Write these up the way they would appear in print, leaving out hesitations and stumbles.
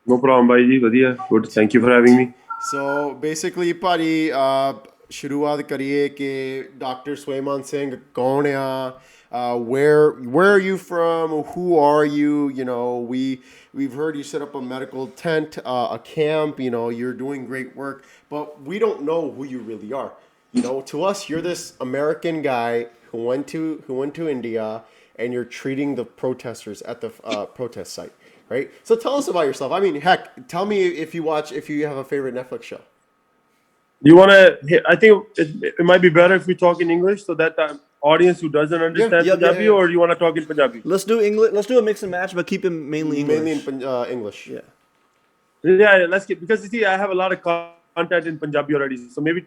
No problem, bhai ji. Badhiya. Good. Thank you for having me. So basically ਭਾਜੀ ਸ਼ੁਰੂਆਤ ਕਰੀਏ ਕਿ doctor Swaiman Singh ਕੌਣ ਆ where are you from, who are you, we've heard you set up a medical tent, a camp, you're doing great work, but we don't know who you really are. To us you're this American guy who went to India, and you're treating the protesters at the protest site, right? So tell us about yourself. I mean, heck, tell me if you have a favorite Netflix show. You want to? I think it might be better if we talk in English so that the audience who doesn't Yeah, understand yeah, Punjabi, yeah. or you want to talk in Punjabi? Let's do English. Let's do a mix and match, but keep it mainly Mainly in English. English. Yeah. Yeah, let's get, because you see, I have a lot of content in Punjabi already. So maybe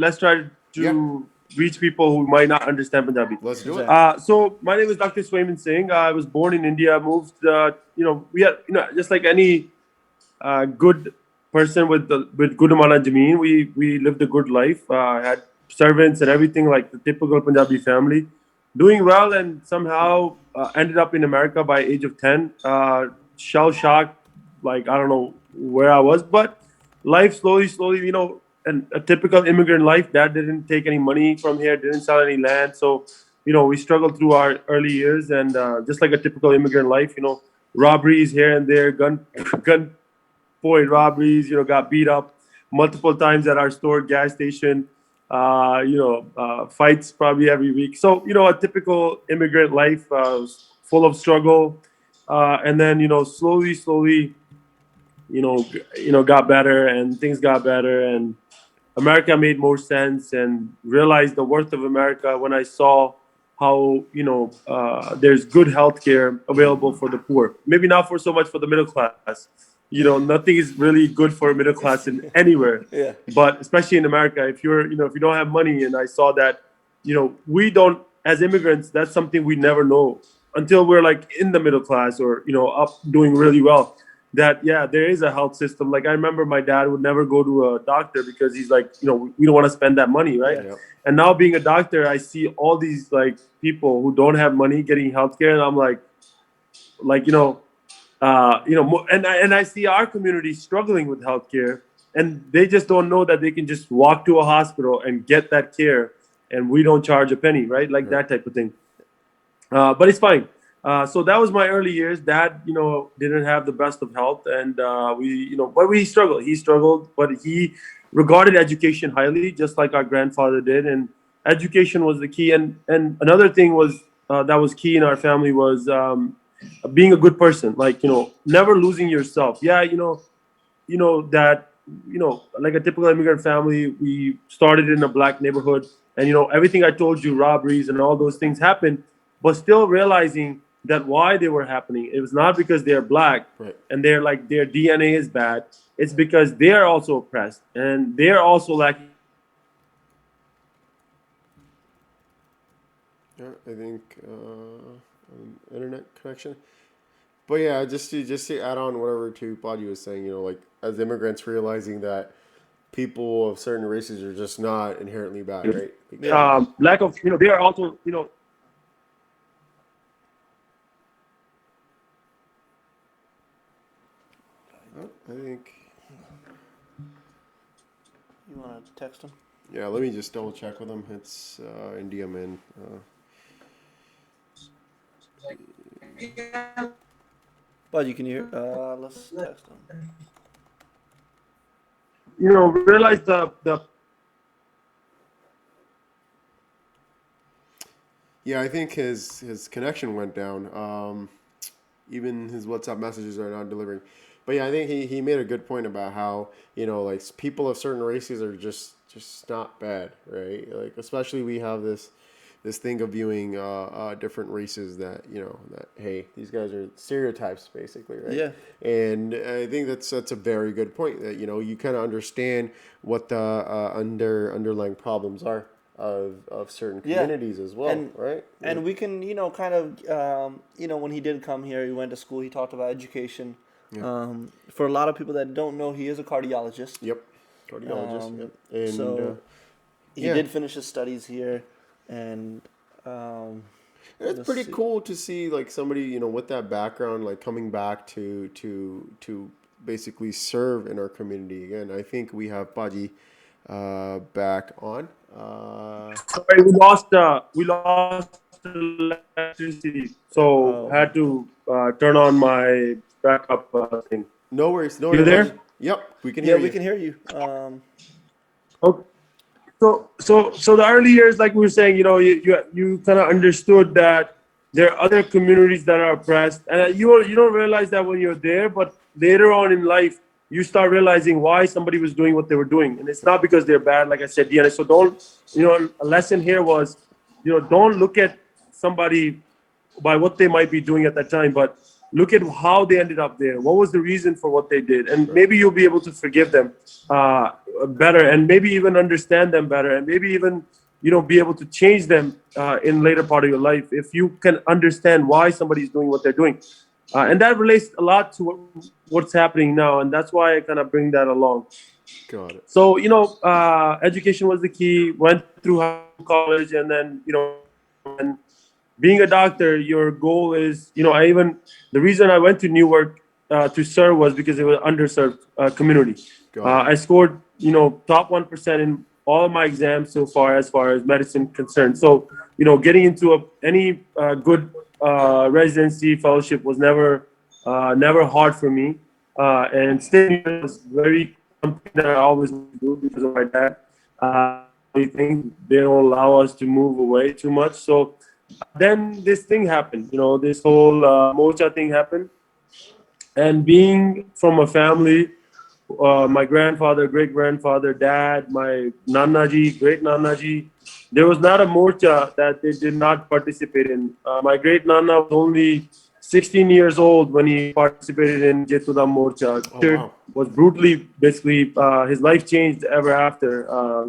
let's try to Yeah. reach people who might not understand Punjabi. Let's do it. Exactly. So my name is Dr. Swaiman Singh. I was born in India, moved, we had, just like any good person with good amount of jameen. We lived a good life. Had servants and everything like the typical Punjabi family, doing well, and somehow ended up in America by age of 10. Shell shocked, like I don't know where I was, but life slowly, and a typical immigrant life. Dad didn't take any money from here, didn't sell any land, so we struggled through our early years, and just like a typical immigrant life, robberies here and there, gun point robberies, got beat up multiple times at our store, gas station, fights probably every week. So, a typical immigrant life was full of struggle. And then, slowly, got better, and things got better, and America made more sense, and realized the worth of America when I saw how there's good healthcare available for the poor. Maybe not for so much for the middle class. Nothing is really good for a middle class in anywhere, Yeah. but especially in America, if you don't have money, and I saw that, we don't, as immigrants, that's something we never know until we're like in the middle class, or up doing really well, that yeah, there is a health system. Like I remember my dad would never go to a doctor because he's like, we don't want to spend that money, right? Yeah. Yep. And now being a doctor, I see all these like people who don't have money getting healthcare, and I'm like and I see our community struggling with healthcare, and they just don't know that they can just walk to a hospital and get that care, and we don't charge a penny, right? Like Right. that type of thing. But it's fine. So that was my early years. Dad, didn't have the best of health, and but we struggled. He struggled, but he regarded education highly, just like our grandfather did, and education was the key. And another thing was that was key in our family was being a good person. Like never losing yourself. Yeah, that like a typical immigrant family, we started in a black neighborhood, and everything I told you, robberies and all those things happened, but still realizing that why they were happening, it was not because they're black Right. and they're like their DNA is bad. It's because they're also oppressed, and they're also lacking Yeah, I think internet connection. But yeah, just to add on whatever to Badi was saying, like as immigrants realizing that people of certain races are just not inherently bad, right? Yeah. lack of, they are also, I think. You want to text him? Yeah, let me just double check with them. It's India, man. But you can hear. Let's text him. realize the Yeah, I think his connection went down. Even his WhatsApp messages are not delivering. But yeah, I think he made a good point about how like people of certain races are just not bad, right? Like especially we have this thing of viewing different races that that hey, these guys are stereotypes basically, right? Yeah. And I think that's a very good point that you kind of understand what the underlying problems are of certain Yeah. communities as well, And right? and we can kind of when he did come here, he went to school. He talked about education. Yeah. For a lot of people that don't know, he is a cardiologist. Yep. Cardiologist. Um, Yep. And so he yeah. did finish his studies here, and it's let's pretty see. cool to see like somebody with that background like coming back to basically serve in our community. Again, I think we have Paji back on. Sorry, we lost electricity, so Oh, had to turn on my backup thing. No worries, no You worries, Paji. there? Yep, we can yeah, hear we you. can hear you. Okay. So the early years, like we were saying, you kind of understood that there are other communities that are oppressed, and you don't realize that when you're there, but later on in life, you start realizing why somebody was doing what they were doing, and it's not because they're bad. Like I said, DNA. So don't, a lesson here was, don't look at somebody by what they might be doing at that time, but look at how they ended up there. What was the reason for what they did? And Right. maybe you'll be able to forgive them better, and maybe even understand them better, and maybe even be able to change them in later part of your life if you can understand why somebody's doing what they're doing. And that relates a lot to what's happening now, and that's why I kind of bring that along. Got it. So education was the key. Went through high school, college, and then and being a doctor, your goal is, the reason I went to Newark to serve was because it was underserved community. Got it. I scored, top 1% in all of my exams so far as medicine concerned. So, getting into any good residency fellowship was never hard for me. And staying here was very something that I always wanted to do because of my dad. I think they don't allow us to move away too much. So then this thing happened, this whole mocha thing happened. And being from a family, my grandfather, great grandfather, dad, my nanaji, great nanaji, there was not a morcha that they did not participate in. My great nana was only 16 years old when he participated in Jetuda Morcha. Oh wow. Was brutally, basically, his life changed ever after.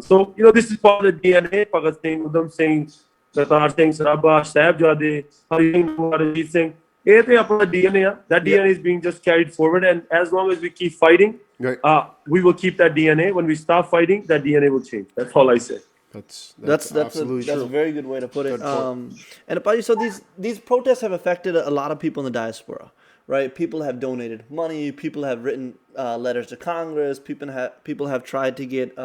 So, this is part of the DNA. Bhagat Singh, Udham Singh, Kartar Singh, Sarabha, Sahibzade, Hari Singh, Rajit Singh. DNA. That Yep. DNA is being just carried forward, and as long as we keep fighting, Right. we will keep that DNA. When we stop fighting, that DNA will change. That's all I say. That's absolutely That's a true. very good way to put it. Good point. And Apache, so these protests have affected a lot of people in the diaspora, right? People have donated money. People have written letters to Congress. People have tried to get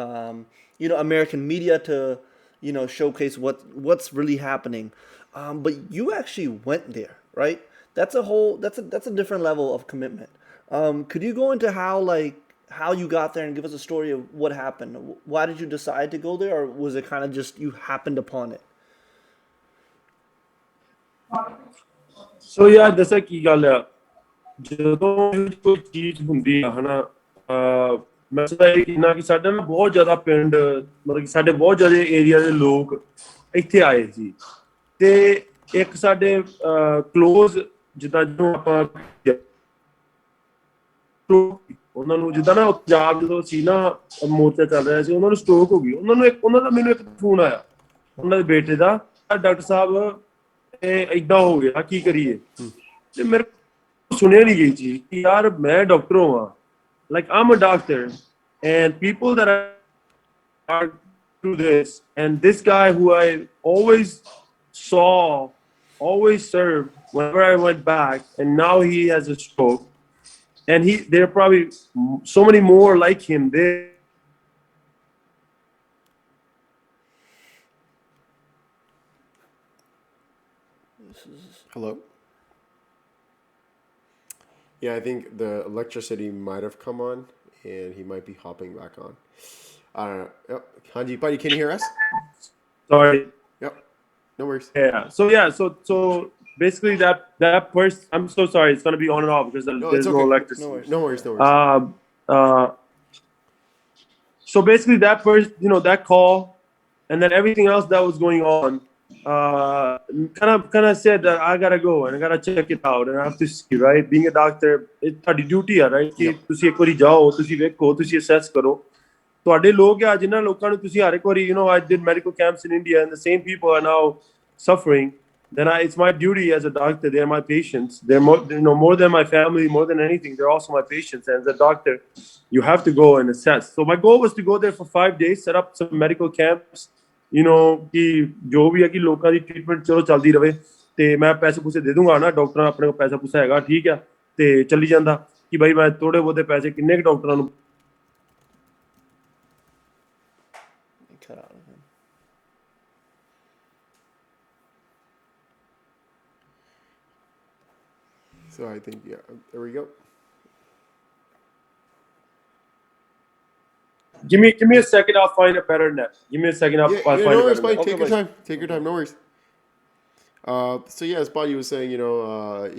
American media to showcase what's really happening. But you actually went there, right? That's a different level of commitment. Could you go into how you got there and give us a story of what happened? Why did you decide to go there, or was it kind of just you happened upon it? So yeah, ਦੱਸਾਂ ਕੀ ਗੱਲ ਆ ਜਦੋਂ ਕੋਈ ਚੀਜ਼ ਹੁੰਦੀ ਆ ਹਨਾ ਮੈਂ ਸਦਾ ਇਹ ਕਿੰਨਾ ਕਿ ਸਾਡੇ ਨਾ ਬਹੁਤ ਜ਼ਿਆਦਾ ਪਿੰਡ ਮਤਲਬ ਕਿ ਸਾਡੇ ਬਹੁਤ ਜ਼ਿਆਦਾ ਏਰੀਆ ਦੇ ਲੋਕ ਇੱਥੇ ਆਏ ਸੀ ਤੇ ਇੱਕ ਸਾਡੇ ਕਲੋਜ਼ ਜਿੱਦਾਂ ਜਦੋਂ ਆਪਾਂ ਉਹਨਾਂ ਨੂੰ ਜਿੱਦਾਂ ਨਾ ਪੰਜਾਬ ਜਦੋਂ ਸੀ ਨਾ ਮੋਰਚਾ ਚੱਲ ਰਿਹਾ ਸੀ ਉਹਨਾਂ ਨੂੰ ਸਟ੍ਰੋਕ ਹੋ ਗਈ ਉਹਨਾਂ ਦਾ ਮੈਨੂੰ ਇੱਕ ਫੋਨ ਆਇਆ ਉਹਨਾਂ ਦੇ ਬੇਟੇ ਦਾ ਡਾਕਟਰ ਸਾਹਿਬ ਇਹ ਏਦਾਂ ਹੋ ਗਿਆ ਕੀ ਕਰੀਏ ਤੇ ਮੇਰੇ ਕੋਲ ਸੁਣਿਆ ਨਹੀਂ ਗਈ ਚੀਜ਼ ਕਿ ਯਾਰ ਮੈਂ ਡਾਕਟਰ ਹਾਂ like I'm a doctor and people that are through this and this guy who I always saw always served whenever I went back and now he has a stroke and there are probably so many more like him there. Hello. Yeah, I think the electricity might have come on, and he might be hopping back on. I don't know. Yep. Hanji, buddy, can you hear us? Sorry. Yep. No worries. So basically that person, I'm so sorry, it's gonna be on and off because No, there's it's no okay. electricity. No worries. No worries. No worries. So basically that person, that call and then everything else that was going on kind of said that I gotta go and I gotta check it out and I have to see, right? Being a doctor, it's our duty, right? ਕਿ ਤੁਸੀਂ ਇੱਕ ਵਾਰੀ ਜਾਓ ਤੁਸੀਂ ਵੇਖੋ ਤੁਸੀਂ assess ਕਰੋ ਤੁਹਾਡੇ ਲੋਕ ਆ ਜਿਨ੍ਹਾਂ ਲੋਕਾਂ ਨੂੰ ਤੁਸੀਂ ਹਰ ਇੱਕ ਵਾਰੀ I did medical camps in India and the same people are now suffering then it's my duty as a doctor. They're my patients. They're more than my family, more than anything. They're also my patients. And as a doctor, you have to go and assess. So my goal was to go there for 5 days, set up some medical camps. ਕਿ ਜੋ ਵੀ ਹੈ ਕਿ ਲੋਕਾਂ ਦੀ treatment ਚਲੋ ਚੱਲਦੀ ਰਵੇ ਤੇ ਮੈਂ ਪੈਸੇ ਪੂਸੇ ਦੇ ਦੂੰਗਾ ਨਾ ਡਾਕਟਰਾਂ ਆਪਣੇ ਕੋਲ ਪੈਸਾ ਪੂਸਾ ਹੈਗਾ ਠੀਕ ਆ ਤੇ ਚੱਲੀ ਜਾਂਦਾ कि भाई मैं थोड़े बहुते पैसे किन्ने के डॉक्टरां ਨੂੰ Cut out of him. So I think, yeah, there we go. give me a second, I'll find a better net. Give me a second, I'll Yeah, find no a worries, better buddy. net. Take your buddy. time. Take your time. No worries. So yeah, as Buddy was saying,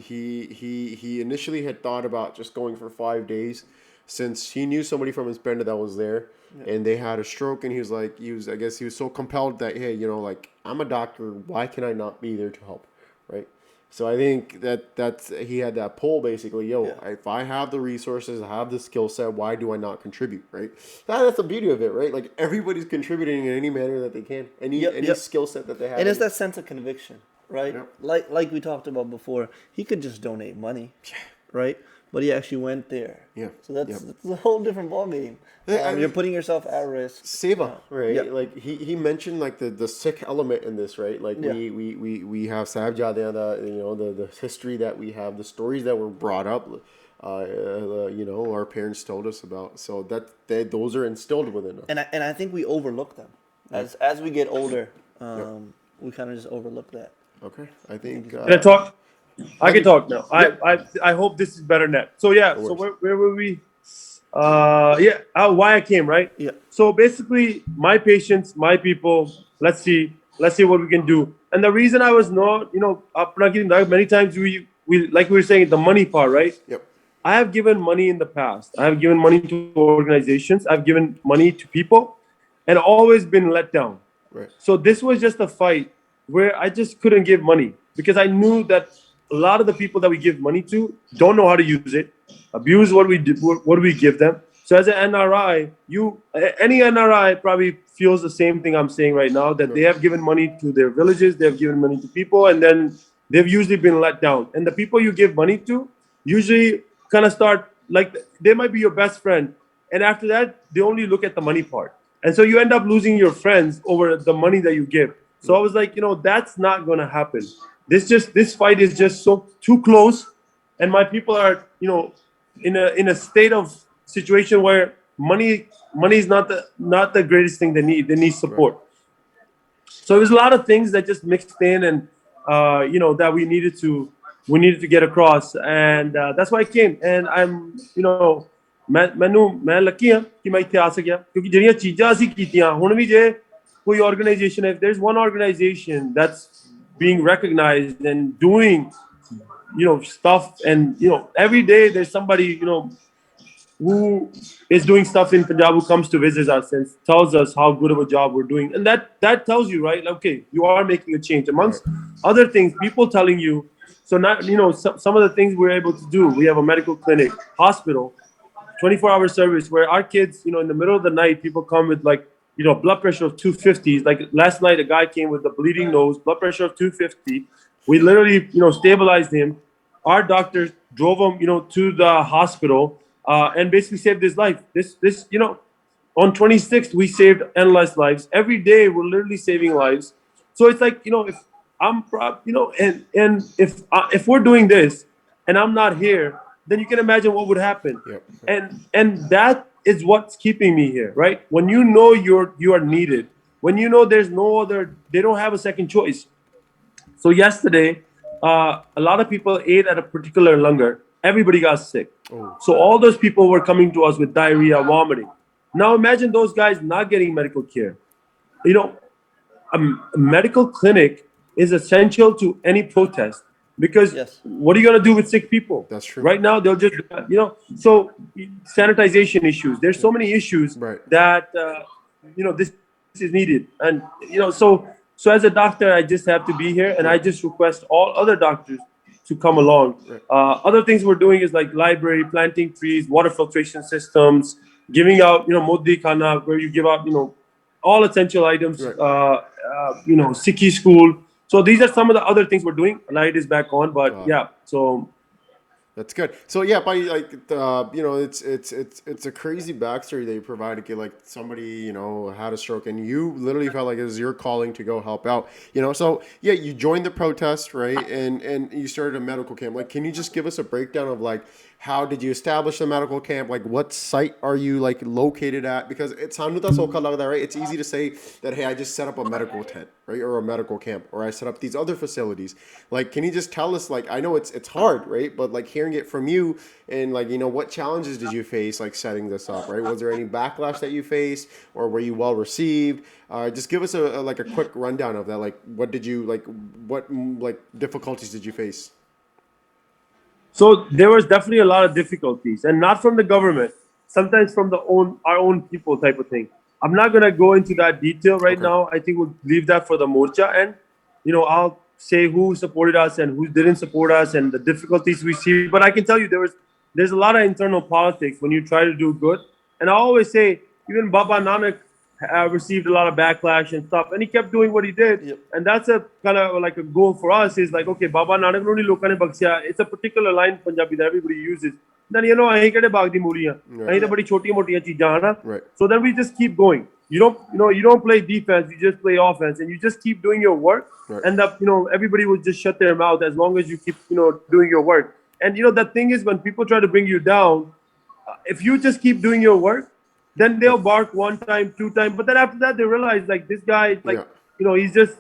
he initially had thought about just going for 5 days, since he knew somebody from his band that was there, and they had a stroke, and I guess he was so compelled that, hey, like, I'm a doctor, why can I not be there to help, right? So I think that's he had that pull, basically. If I have the resources, I have the skill set, why do I not contribute, right? That's the beauty of it, right? Like, everybody's contributing in any manner that they can, any skill set that they have. And it's that sense of conviction, right? Yep. Like we talked about before, he could just donate money, right? But he actually went there. Yeah. So that's a whole different ballgame. You're putting yourself at risk. Seva, right? Yeah. Like he mentioned, like the Sikh element in this, right? Like we have Sahibjadiyan, the history that we have, the stories that were brought up, our parents told us about. So those are instilled within us. And I think we overlook them as we get older. We kind of just overlook that. Okay, I think. Can I talk? I can talk now. I hope this is better net. So yeah, so where were we? Why I came, right? Yeah. So basically, my patients, my people. Let's see what we can do. And the reason I was not, many times we like we were saying, the money part, right? Yep. I have given money in the past. I have given money to organizations. I've given money to people, and always been let down. Right. So this was just a fight where I just couldn't give money, because I knew that a lot of the people that we give money to don't know how to use it, abuse what we give them. So as an NRI, any NRI probably feels the same thing I'm saying right now, that they have given money to their villages, they have given money to people, and then they've usually been let down. And the people you give money to usually kind of start, like, they might be your best friend, and after that they only look at the money part, and so you end up losing your friends over the money that you give. So I was like, that's not going to happen. This fight is just so too close, and my people are, in a state of situation where money is not the greatest thing they need. They need support. Right. So there's a lot of things that just mixed in, and that we needed to get across, and that's why I came. And I'm मैं lucky ਹਾਂ ਕਿ ਮੈਂ ਇੱਥੇ ਆ ਸਕਿਆ, ਕਿਉਂਕਿ ਜਿਹੜੀਆਂ ਚੀਜ਼ਾਂ ਅਸੀਂ ਕੀਤੀਆਂ, ਹੁਣ ਵੀ ਜੇ ਕੋਈ organization, if there's one organization that's being recognized and doing stuff, and every day there's somebody who is doing stuff in Punjab, who comes to visit us and tells us how good of a job we're doing, and that tells you, right, okay, you are making a change amongst other things, people telling you. So not some of the things we're able to do, we have a medical clinic, hospital, 24-hour service, where our kids, in the middle of the night, people come with like blood pressure of 250. Like last night, a guy came with a bleeding nose, blood pressure of 250. We literally, stabilized him. Our doctors drove him, to the hospital, and basically saved his life. This, on 26th, we saved endless lives. Every day, we're literally saving lives. So it's like, if I'm, and if we're doing this, and I'm not here, then you can imagine what would happen. Yep. And that is what's keeping me here, right? When you are needed, when there's no other, they don't have a second choice. So yesterday, a lot of people ate at a particular langar. Everybody got sick. Oh. So all those people were coming to us with diarrhea, vomiting. Now imagine those guys not getting medical care. A medical clinic is essential to any protest. Because what are you going to do with sick people? That's true. Right now, they'll just, so sanitization issues. There's so many issues that, this is needed. And, so as a doctor, I just have to be here. And I just request all other doctors to come along. Other things we're doing is like library, planting trees, water filtration systems, giving out, Modi Khana, where you give out, all essential items, Sikhi school. So these are some of the other things we're doing. Light is back on, but so that's good. So yeah, buddy, like it's a crazy backstory that you provided. Like somebody had a stroke, and you literally felt like it was your calling to go help out. So yeah, you joined the protest, right? And you started a medical camp. Like, can you just give us a breakdown of like how did you establish the medical camp? Like, what site are you like located at? Because it's right? It's easy to say that, hey, I just set up a medical tent, right, or a medical camp, or I set up these other facilities. Like, can you just tell us? Like, I know it's hard, right? But like hearing it from you, and like, you know, what challenges did you face like setting this up, right? Was there any backlash that you faced, or were you well received? Just give us like a quick rundown of that. Like, what did you like? What like difficulties did you face? So there was definitely a lot of difficulties, and not from the government. Sometimes from our own people type of thing. I'm not gonna go into that detail right Okay. now. I think we'll leave that for the morcha, and I'll say who supported us and who didn't support us and the difficulties we see. But I can tell you there's a lot of internal politics when you try to do good. And I always say even Baba Nanak received a lot of backlash and stuff, and he kept doing what he did. Yep. And that's a kind of like a goal for us is like, okay, Baba Nanak no ni lokan ne bakshiya. It's a particular line Punjabi that everybody uses. Then ahi kade bagdi muriyan. Ahi to badi choti motiyan cheejan hai na. Right. So then we just keep going. You don't play defense, you just play offense, and you just keep doing your work. Right. End up, everybody will just shut their mouth as long as you keep, doing your work. And that thing is when people try to bring you down, if you just keep doing your work, then they'll bark one time, two times, but then after that they realize like this guy, like Yeah. his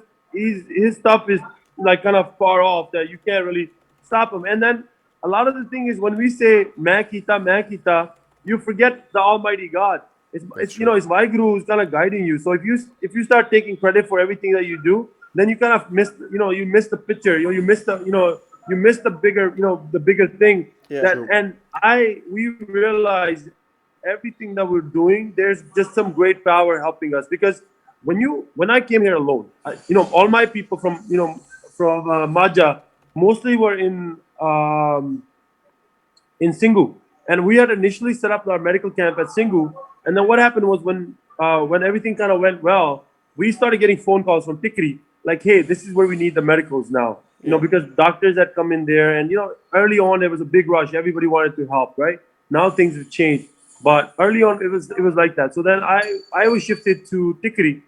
stuff is like kind of far off that you can't really stop him. And then a lot of the thing is when we say main kita, you forget the Almighty God. It's it's Vaheguru who's kind of guiding you. So if you start taking credit for everything that you do, then you kind of miss you miss the picture. You miss the bigger thing. Yeah. And we realize everything that we're doing, there's just some great power helping us. Because when I came here alone, all my people from Maja mostly were in Singhu, and we had initially set up our medical camp at Singhu. And then what happened was when everything kind of went well, we started getting phone calls from Tikri, like, hey, this is where we need the medicals now. Because doctors had come in there, and early on there was a big rush. Everybody wanted to help, right? Now things have changed, but early on it was like that. So then I was shifted to Tikri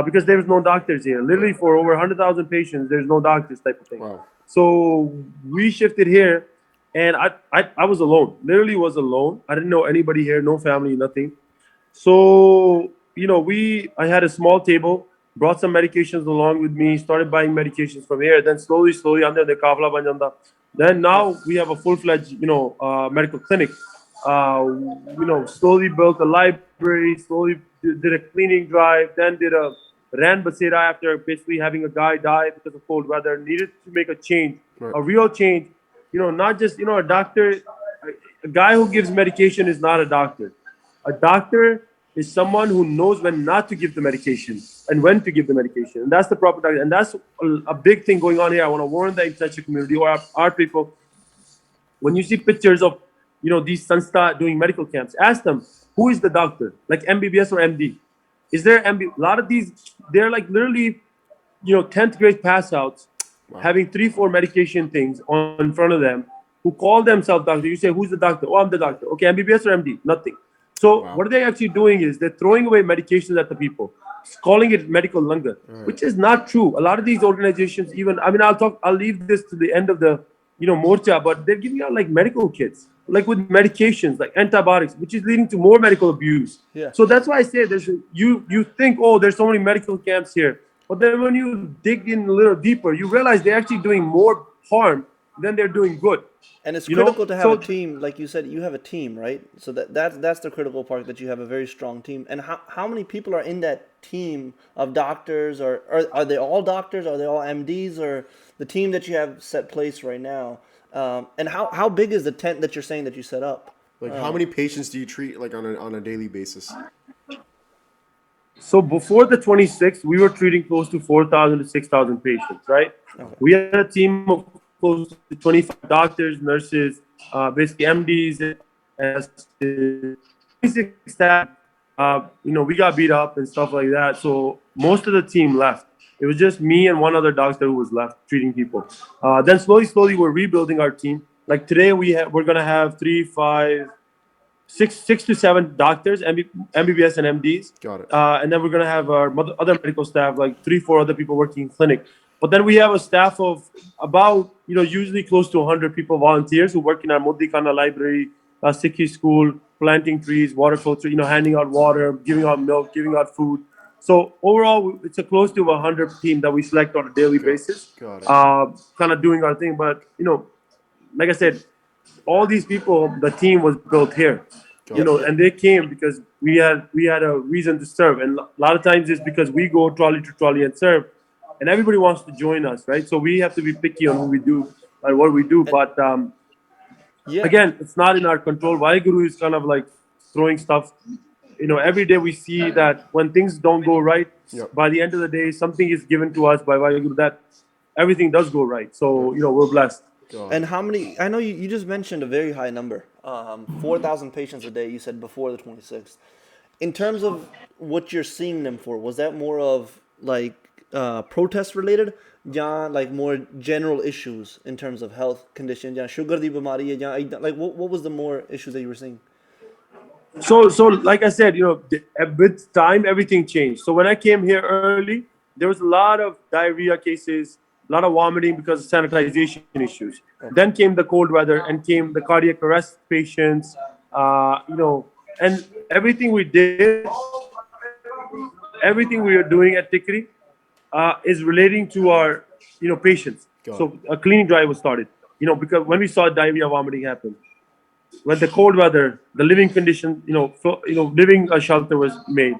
because there was no doctors here. Literally for over 100,000 patients, there's no doctors type of thing. Wow. So we shifted here, and I was alone. Literally was alone. I didn't know anybody here, no family, nothing. So I had a small table, brought some medications along with me, started buying medications from here. Then slowly, under the kafla ban janda. Then now we have a full-fledged, medical clinic. Slowly built a library, slowly did a cleaning drive, then ran Basira after basically having a guy die because of cold weather. Needed to make a change, Right. a real change. Not just, a doctor, a guy who gives medication is not a doctor. A doctor is someone who knows when not to give the medication and when to give the medication. And that's the proper doctor. And that's a big thing going on here. I want to warn the international community or our people. When you see pictures of, these Sanstha doing medical camps, ask them, who is the doctor? Like MBBS or MD? Is there MB? A lot of these, they're like literally, 10th grade pass outs, having 3-4 medication things in front of them, who call themselves doctor. You say, who's the doctor? Oh, I'm the doctor. Okay, MBBS or MD? Nothing. So what they're actually doing is they're throwing away medications at the people, calling it medical langar, which is not true. A lot of these organizations, I'll leave this to the end of the, morcha, but they're giving out like medical kits, like with medications, like antibiotics, which is leading to more medical abuse. Yeah. So that's why I say you think, oh, there's so many medical camps here. But then when you dig in a little deeper, you realize they're actually doing more harm than they're doing good. And it's critical to have a team, like you said. You have a team, right? So that's the critical part, that you have a very strong team. And how many people are in that team of doctors, or are they all doctors? Are they all MDs, or the team that you have set place right now? And how big is the tent that you're saying that you set up? Like, how many patients do you treat like on a daily basis? So before the 26th, we were treating close to 4,000 to 6,000 patients, right? Okay. We had a team of close to 25 doctors, nurses, basically MDs, and 26 staff. We got beat up and stuff like that. So most of the team left. It was just me and one other doctor who was left treating people. Then slowly we're rebuilding our team. Like today we're gonna have 6 to 7 doctors, MBBS and MDs. Got it. And then we're gonna have our other medical staff, like 3-4 other people working in clinic. But then we have a staff of about, usually close to 100 people, volunteers who work in our Modikana library, Sikhi school, planting trees, water culture, handing out water, giving out milk, giving out food. So overall, it's a close to 100 team that we select on a daily basis, Got it. kind of doing our thing. But, like I said, all these people, the team was built here, Got it. and they came because we had a reason to serve, and a lot of times it's because we go trolley to trolley and serve, and everybody wants to join us, right? So we have to be picky on who we do and what we do. And But yeah, again, it's not in our control. Vaheguru is kind of like throwing stuff. Every day we see that when things don't go right, Yep. by the end of the day, something is given to us by Vaheguru that everything does go right. So we're blessed. Got and it. how many? I know you just mentioned a very high number, 4,000 patients a day. You said before the 26th. In terms of what you're seeing them for, was that more of like protest related, yeah, like more general issues in terms of health conditions, yeah, sugar di bimari hai, like what was the more issues that you were seeing? So like I said, with time everything changed. So when I came here early, there was a lot of diarrhea cases, a lot of vomiting because of sanitization issues. Okay. Then came the cold weather and came the cardiac arrest patients. And everything we did, everything we are doing at Tikri is relating to our patients. Got it. So a cleaning drive was started. Because when we saw diarrhea, vomiting happen, when the cold weather, the living condition, living a shelter was made.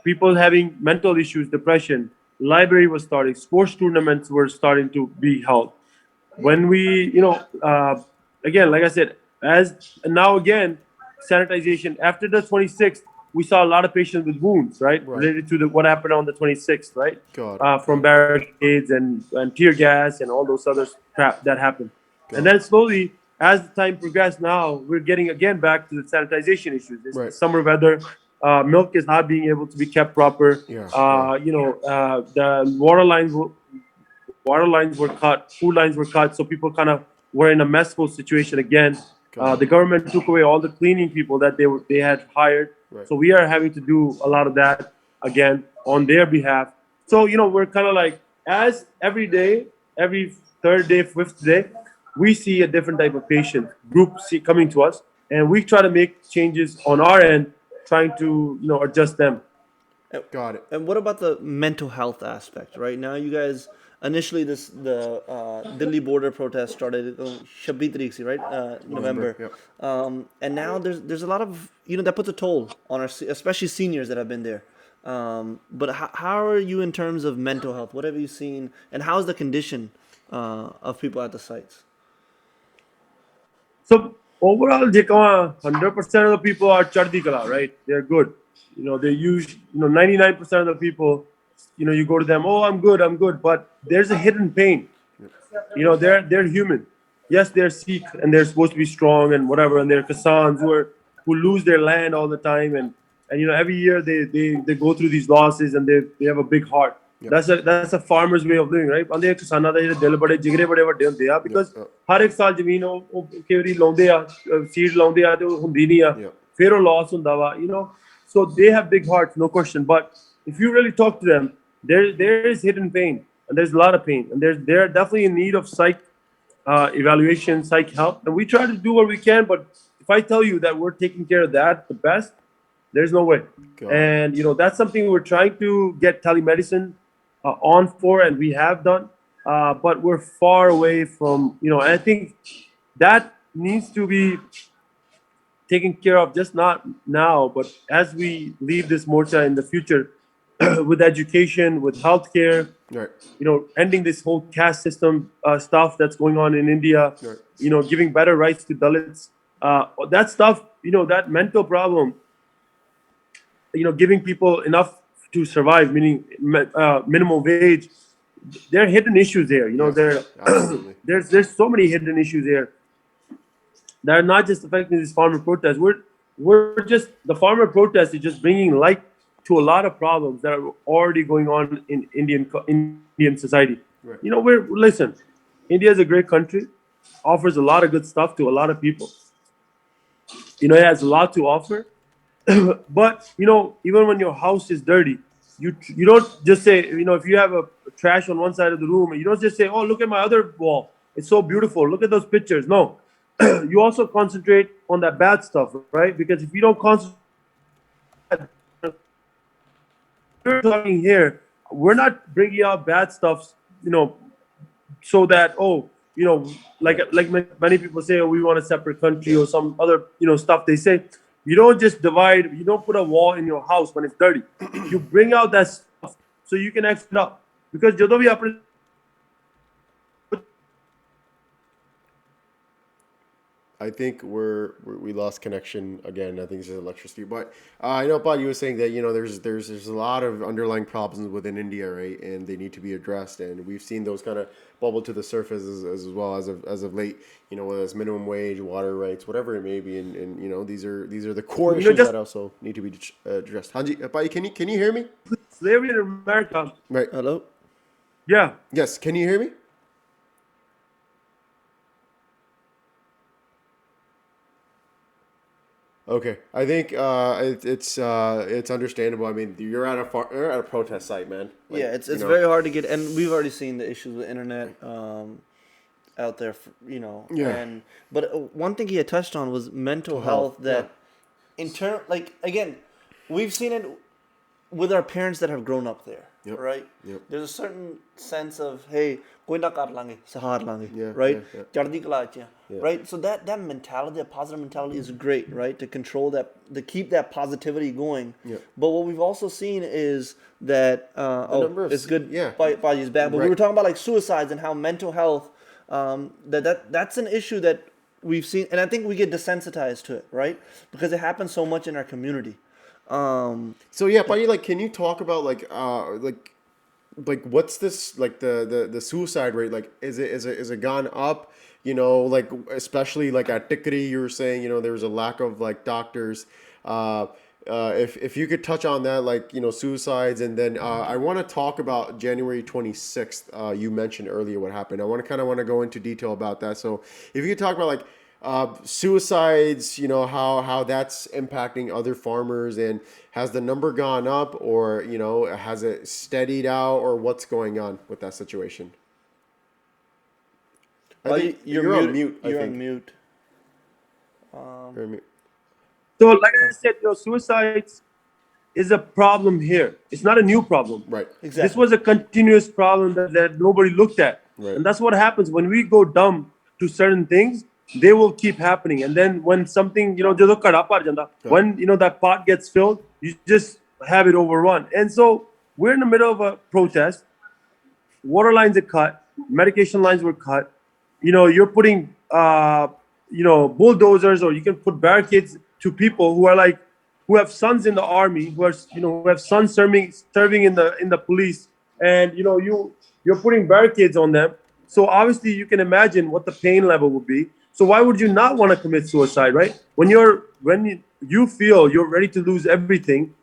People having mental issues, depression, library was starting, sports tournaments were starting to be held. When we, again, like I said, as now again, sanitization. After the 26th, we saw a lot of patients with wounds, right, Right. related to what happened on the 26th, right, Got it. from barricades and tear gas and all those other crap that happened. And Got then it. slowly, as the time progressed, now we're getting again back to the sanitization issues. It's the Right. summer weather. Milk is not being able to be kept proper. Yeah. Yeah. The water lines were cut, food lines were cut, so people kind of were in a messful situation again. Got The it. government took away all the cleaning people that they had hired, Right. so we are having to do a lot of that again on their behalf. So we're kind of like, as every day, every third day, fifth day, we see a different type of patient group coming to us, and we try to make changes on our end, trying to adjust them. And Got it. and what about the mental health aspect? Right now, you guys initially the Delhi border protest started on 26 तारीख से, right? November. Yep. And now there's a lot of that puts a toll on our especially seniors that have been there. But how are you in terms of mental health? What have you seen, and how's the condition of people at the sites? So overall, Jekama, 100% of the people are Chardi Kala, right? They're good. They use, 99% of the people, you go to them, oh, I'm good. But there's a hidden pain. They're human. Yes, they're Sikh and they're supposed to be strong and whatever, and they're Kasans who lose their land all the time, and every year they go through these losses, and they have a big heart. Yep. That's a farmer's way of living, right? And they ਕਿਸਾਨਾਂ ਦਾ ਜਿਹੜੇ ਦਿਲ ਬੜੇ ਜਿਗਰੇ ਬੜੇ ਵੱਡੇ ਹੁੰਦੇ ਆ, because Yep. ਹਰ ਇੱਕ ਸਾਲ ਜ਼ਮੀਨ ਉਹ ਕਈ ਵਾਰੀ ਲਾਉਂਦੇ ਆ, ਸੀਡ ਲਾਉਂਦੇ ਆ ਤੇ ਉਹ ਹੁੰਦੀ ਨਹੀਂ ਆ, Yep. ਫਿਰ ਉਹ loss ਹੁੰਦਾ ਵਾ, so they have big hearts, no question. But if you really talk to them, there is hidden pain, and there's a lot of pain, and they're definitely in need of psych evaluation, psych help, and we try to do what we can. But if I tell you that we're taking care of that the best, there's no way. Got it. And that's something we're trying to get telemedicine on for, and we have done, but we're far away from, and I think that needs to be taken care of, just not now, but as we leave this morcha in the future, with education, with healthcare, Right. ending this whole caste system stuff that's going on in India, Right. giving better rights to Dalits, that stuff, that mental problem, giving people enough to survive, meaning minimum wage. There are hidden issues there. There Absolutely. there's so many hidden issues there that are not just affecting this farmer protest. We're just, the farmer protest is just bringing light to a lot of problems that are already going on in Indian society. Right. Listen, India is a great country, offers a lot of good stuff to a lot of people. It has a lot to offer. But even when your house is dirty, you don't just say, if you have a trash on one side of the room, you don't just say, oh, look at my other wall, it's so beautiful, look at those pictures. No, you also concentrate on that bad stuff, right? Because if you don't concentrate, we're talking here, we're not bringing out bad stuff, so that, like many people say, oh, we want a separate country or some other stuff they say. You don't just divide, you don't put a wall in your house when it's dirty. You bring out that stuff so you can X it up. Because ਜਦੋਂ ਵੀ ਆਪਣੇ I think we lost connection again. I think it's just electricity. But I know, Pat, you were saying that there's a lot of underlying problems within India, right? And they need to be addressed. And we've seen those kind of bubble to the surface as well as of late. Whether it's minimum wage, water rights, whatever it may be. And these are the core issues that also need to be addressed. Hanji, Pat, can you hear me? slavery in America. Right. Hello? Yeah. Yes. Can you hear me? Okay, I think it's understandable. I mean, you're at a protest site, man. Like, Yeah, it's very hard to get, and we've already seen the issues with internet out there, Yeah. But one thing he had touched on was mental health. That in turn, like again, we've seen it with our parents that have grown up there, Yep. right? Yep. There's a certain sense of, hey, koi na kar lange, sahar lange, Yeah, right? yeah, Chardi kala ch, Yeah. right? So that mentality, that positive mentality is great, right? To control that, to keep that positivity going. Yeah. But what we've also seen is that, number of it's good, yeah. Baji's back, but we Right. were talking about like suicides and how mental health, that's an issue that we've seen, and I think we get desensitized to it, right? Because it happens so much in our community. So yeah, buddy, like, can you talk about like what's this, like the suicide rate? Like, is it gone up? Like, especially like at Tikri, you were saying, there's a lack of like doctors. If you could touch on that, like, suicides, and then I want to talk about January 26th. You mentioned earlier what happened. I want to go into detail about that. So if you could talk about like suicides, how that's impacting other farmers, and has the number gone up, or has it steadied out, or what's going on with that situation? I think you're on mute. I You're think on mute. You're on mute. So, like I said, suicides is a problem here. It's not a new problem. Right. Exactly. This was a continuous problem that nobody looked at. Right. And that's what happens when we go dumb to certain things, they will keep happening. And then when something, ਜਦੋਂ ਘੜਾ ਭਰ ਜਾਂਦਾ, when, that pot gets filled, you just have it overrun. And so we're in the middle of a protest. Water lines are cut. Medication lines were cut. You're putting, bulldozers, or you can put barricades to people who have sons in the army, who have sons serving in the police, and you're putting barricades on them. So obviously you can imagine what the pain level would be. So why would you not want to commit suicide, right? When you feel you're ready to lose everything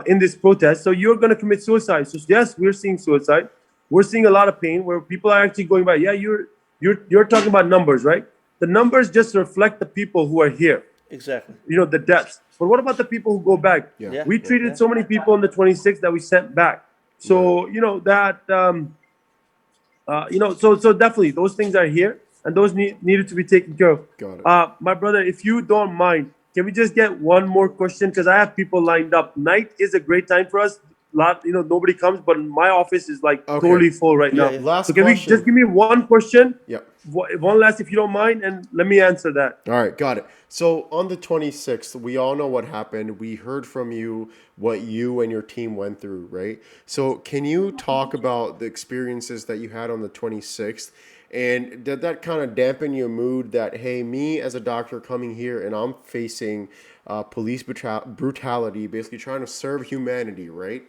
in this protest, so you're going to commit suicide. So yes, we're seeing suicide. We're seeing a lot of pain where people are actually going by. Yeah, you're talking about numbers, right? The numbers just reflect the people who are here. Exactly. The deaths. But what about the people who go back? Yeah. We treated so many people on the 26th that we sent back. So so definitely those things are here, and those needed to be taken care of. Got it. My brother, if you don't mind, can we just get one more question? Because I have people lined up. Night is a great time for us. Nobody comes, but my office is like totally full right now. Yeah. Last So can question. we just give me one question? Yeah. One last, if you don't mind, and let me answer that. All right, got it. So on the 26th, we all know what happened. We heard from you what you and your team went through, right? So can you talk about the experiences that you had on the 26th? And did that kind of dampen your mood that, hey, me as a doctor coming here and I'm facing police brutality, basically trying to serve humanity, right?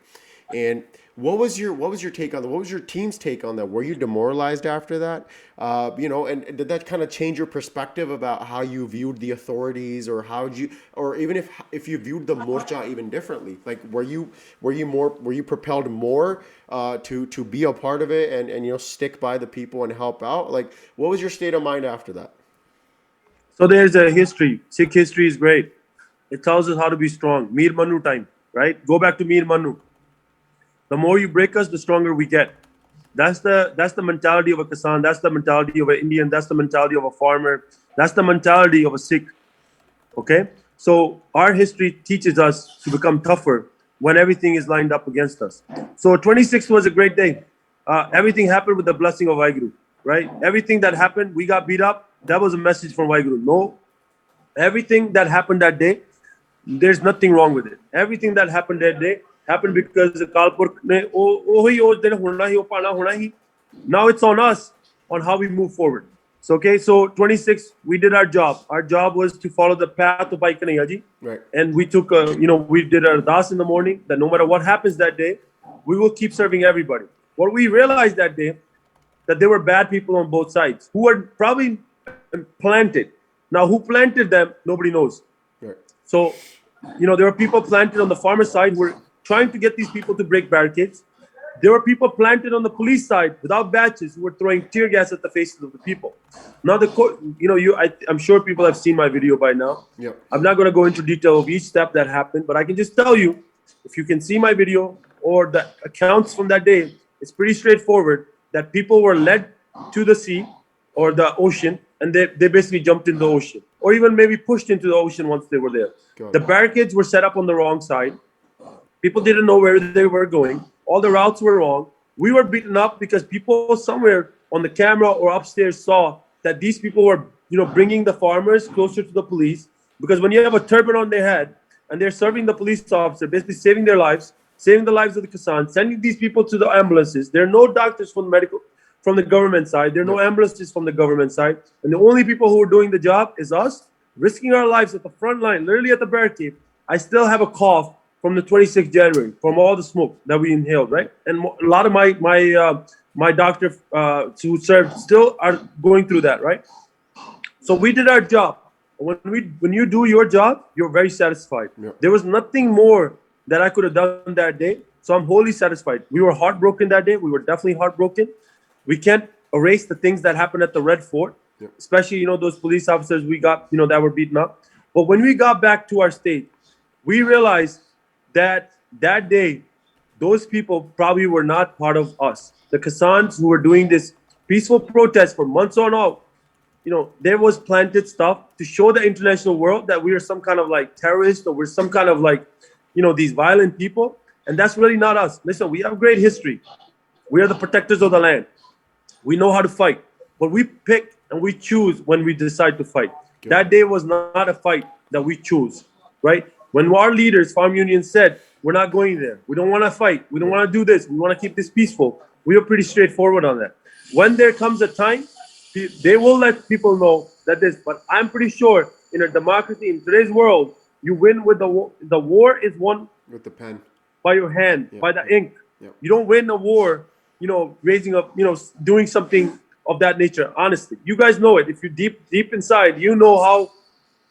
And what was your take on that? What was your team's take on that? Were you demoralized after that? And did that kind of change your perspective about how you viewed the authorities, or or even if you viewed the morcha even differently? Like, were you propelled more to be a part of it and stick by the people and help out? Like, what was your state of mind after that? So there's a history. Sikh history is great. It tells us how to be strong. Mir Manu time, right? Go back to Mir Manu. The more you break us, the stronger we get. That's the mentality of a Kisan. That's the mentality of an Indian. That's the mentality of a farmer. That's the mentality of a Sikh. Okay, so our history teaches us to become tougher when everything is lined up against us. So 26th was a great day. Everything happened with the blessing of Waheguru, right? Everything that happened, we got beat up. That was a message from Waheguru. No, everything that happened that day, there's nothing wrong with it. Everything that happened that day happened because the Kalpurk ne oh din hona hi, oh pana hona hi. Now it's on us on how we move forward. So okay, so 26, we did our job. Our job was to follow the path of Bhai Kanhaiya Ji. Right. And we took, we did our das in the morning that no matter what happens that day, we will keep serving everybody. What we realized that day, that there were bad people on both sides who were probably planted. Now, who planted them, nobody knows. Right. So, there were people planted on the farmer side who were trying to get these people to break barricades. There were people planted on the police side without badges who were throwing tear gas at the faces of the people. Now, I'm sure people have seen my video by now. Yep. I'm not going to go into detail of each step that happened, but I can just tell you, if you can see my video or the accounts from that day, it's pretty straightforward that people were led to the sea or the ocean, and they basically jumped in the ocean, or even maybe pushed into the ocean once they were there. The barricades were set up on the wrong side. People didn't know where they were going. All the routes were wrong. We were beaten up because people somewhere on the camera or upstairs saw that these people were, bringing the farmers closer to the police. Because when you have a turban on their head and they're serving the police officer, basically saving their lives, saving the lives of the Kisan, sending these people to the ambulances. There are no doctors from the government side. There are no ambulances from the government side. And the only people who are doing the job is us, risking our lives at the front line, literally at the barricade. I still have a cough from the 26th January, from all the smoke that we inhaled, right? And a lot of my doctor who served still are going through that, right? So we did our job. When you do your job, you're very satisfied. Yeah. There was nothing more that I could have done that day. So I'm wholly satisfied. We were heartbroken that day. We were definitely heartbroken. We can't erase the things that happened at the Red Fort, especially, those police officers we got, that were beaten up. But when we got back to our state, we realized that day, those people probably were not part of us. The Kisans who were doing this peaceful protest for months on out, there was planted stuff to show the international world that we are some kind of like terrorists or we're some kind of like, these violent people. And that's really not us. Listen, we have great history. We are the protectors of the land. We know how to fight. But we pick and we choose when we decide to fight. Good. That day was not a fight that we choose, right? When our leaders, farm unions, said, we're not going there. We don't want to fight. We don't want to do this. We want to keep this peaceful. We were pretty straightforward on that. When there comes a time, they will let people know that this. But I'm pretty sure in a democracy, in today's world, you win with the war. The war is won with the pen, by your hand, by the ink. Yep. You don't win a war, raising up, doing something of that nature. Honestly, you guys know it. If you're deep inside, you know how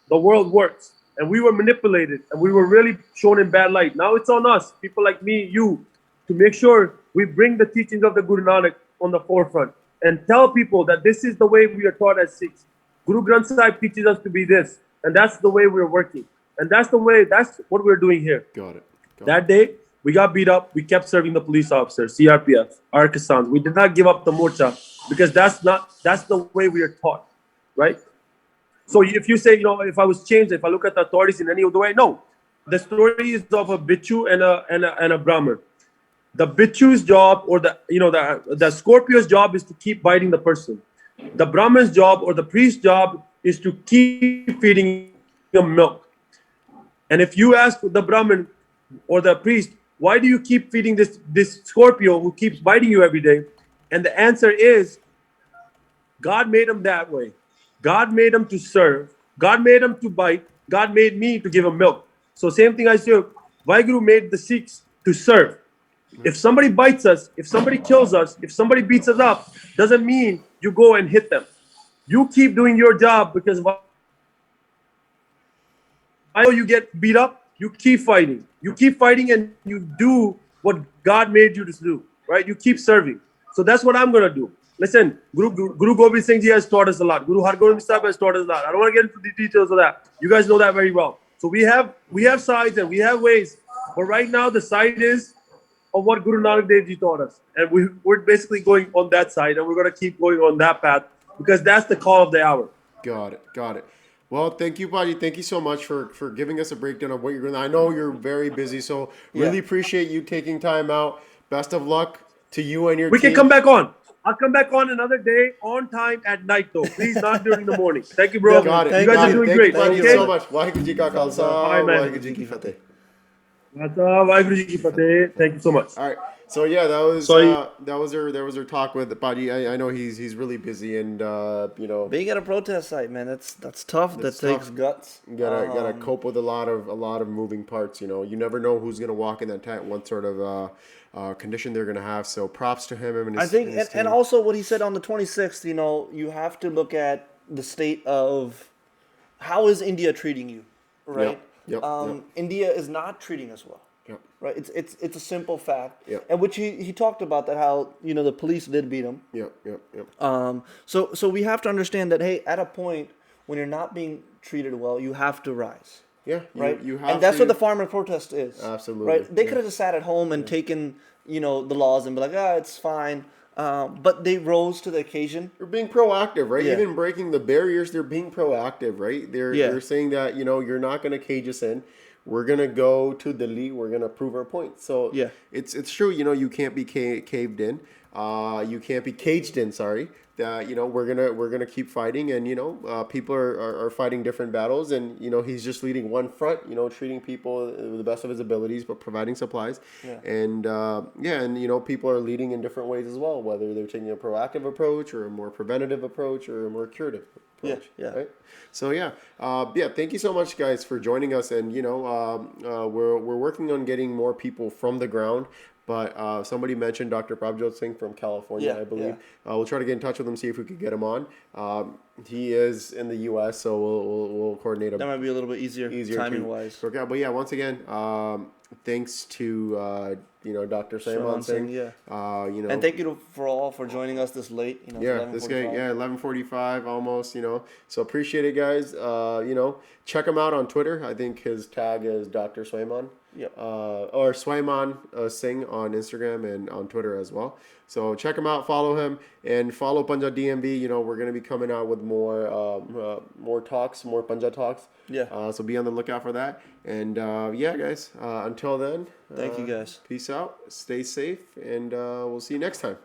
the world works. And we were manipulated and we were really shown in bad light. Now it's on us, people like me, you, to make sure we bring the teachings of the Guru Nanak on the forefront and tell people that this is the way we are taught as Sikhs. Guru Granth Sahib teaches us to be this, and that's the way we're working. And that's what we're doing here. Got it. That day, we got beat up. We kept serving the police officers, CRPF, our Kisans. We did not give up the morcha because that's the way we are taught, right? So if you say, if I was changed, if I look at the authorities in any other way, no. The story is of a Bichu and a Brahmin. The Bichu's job or the Scorpio's job is to keep biting the person. The Brahmin's job or the priest's job is to keep feeding him milk. And if you ask the Brahmin or the priest, why do you keep feeding this Scorpio who keeps biting you every day? And the answer is, God made him that way. God made him to serve. God made him to bite. God made me to give him milk. So same thing I say, Waheguru made the Sikhs to serve. If somebody bites us, if somebody kills us, if somebody beats us up, doesn't mean you go and hit them. You keep doing your job because while you get beat up, you keep fighting. You keep fighting and you do what God made you to do, right? You keep serving. So that's what I'm going to do. Listen, Guru Gobind Singh Ji has taught us a lot. Guru Hargobind Sahib has taught us a lot. I don't want to get into the details of that. You guys know that very well. So we have sides and we have ways. But right now the side is of what Guru Nanak Dev Ji taught us. And we're basically going on that side, and we're going to keep going on that path because that's the call of the hour. Got it. Got it. Well, thank you, buddy. Thank you so much for giving us a breakdown of what you're going to. I know you're very busy, so really appreciate you taking time out. Best of luck to you and your We team. can come back on. I'll come back on another day, on time, at night, though. Please, not during the morning. Thank you, bro. Got it. You guys are doing Thank great. you, buddy, Okay? so much. Waheguru Ji Ka Khalsa, Bye, man. Waheguru Ji Ki Fateh. Vaheguru Ji Ki Fateh. Thank you so much. All right. So yeah, that was Sorry. that was her talk with Buddy. I know he's really busy and you know, Being at a protest site, man, that's tough. That takes guts. gotta cope with a lot of moving parts. You know, you never know who's gonna walk in that tent, what sort of condition they're gonna have. So props to him and his, I think, and his and team. also what he said on the 26th. You know, you have to look at the state of how is India treating you, right? Yep. India is not treating us well. Yep. Right, it's a simple fact, Yep. and which he talked about that how the police did beat him. Yep. So we have to understand that hey, at a point when you're not being treated well, you have to rise. Yeah. Right, You have and that's to, what the farmer protest is. Absolutely. Right, they could have just sat at home and taken the laws and be like, it's fine. But they rose to the occasion. They're being proactive, right? Yeah. Even breaking the barriers, they're being proactive, right? They're saying that you're not going to cage us in. We're gonna go to Delhi. We're gonna prove our point. So it's true. You can't be caved in. You can't be caged in. Sorry. We're gonna keep fighting, and people are fighting different battles, and he's just leading one front. Treating people with the best of his abilities, but providing supplies. Yeah. And people are leading in different ways as well. Whether they're taking a proactive approach, or a more preventative approach, or a more curative approach. Yeah. Right. So thank you so much, guys, for joining us. And we're working on getting more people from the ground. But somebody mentioned Dr. Prabhjot Singh from California, I believe. We'll try to get in touch with him, see if we could get him on. He is in the U.S., so we'll coordinate him. That might be a little bit easier timing wise. Okay, but yeah, once again, thanks to Dr. Swaiman Singh. And thank you for joining us this late. This guy, 11:45 almost. So appreciate it, guys. Check him out on Twitter. I think his tag is Dr. Swaiman. Yep. Or Swaiman Singh on Instagram and on Twitter as well. So check him out, follow him, and follow Punjab DMB. We're going to be coming out with more talks, more Punjab talks. Yeah. So be on the lookout for that. And guys, until then. Thank you, guys. Peace out. Stay safe, and we'll see you next time.